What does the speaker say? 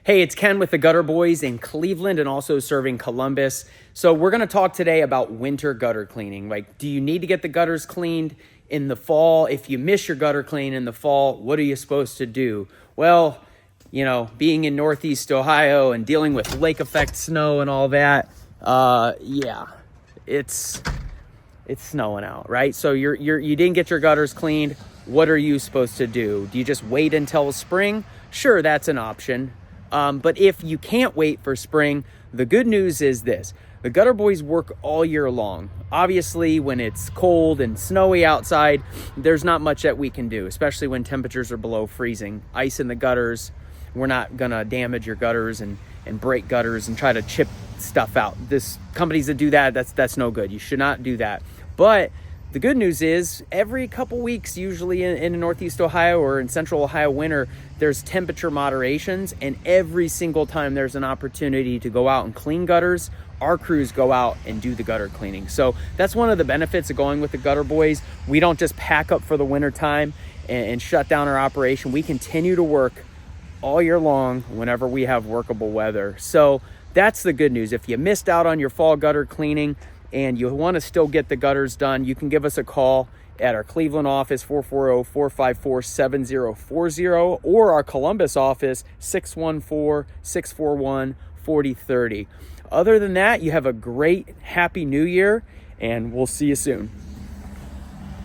Hey, it's Ken with the Gutter Boys in Cleveland and also serving Columbus. So we're going to talk today about winter gutter cleaning. Like, do you need to get the gutters cleaned in the fall? If you miss your gutter clean in the fall, what are you supposed to do? Well, being in Northeast Ohio and dealing with lake effect snow and all that, it's snowing out, right? So you didn't get your gutters cleaned. What are you supposed to do? Do you just wait until spring? Sure, that's an option. But if you can't wait for spring, the good news is this. The Gutter Boys work all year long. Obviously, when it's cold and snowy outside, there's not much that we can do, especially when temperatures are below freezing. Ice in the gutters, we're not gonna damage your gutters and break gutters and try to chip stuff out. Companies that do that, that's no good. You should not do that. But the good news is every couple weeks, usually in Northeast Ohio or in Central Ohio winter, there's temperature moderations, and every single time there's an opportunity to go out and clean gutters, our crews go out and do the gutter cleaning. So that's one of the benefits of going with the Gutter Boys. We don't just pack up for the winter time and shut down our operation. We continue to work all year long whenever we have workable weather. So that's the good news. If you missed out on your fall gutter cleaning and you want to still get the gutters done, you can give us a call at our Cleveland office, 440-454-7040, or our Columbus office, 614-641-4030. Other than that, you have a great, happy new year, and we'll see you soon.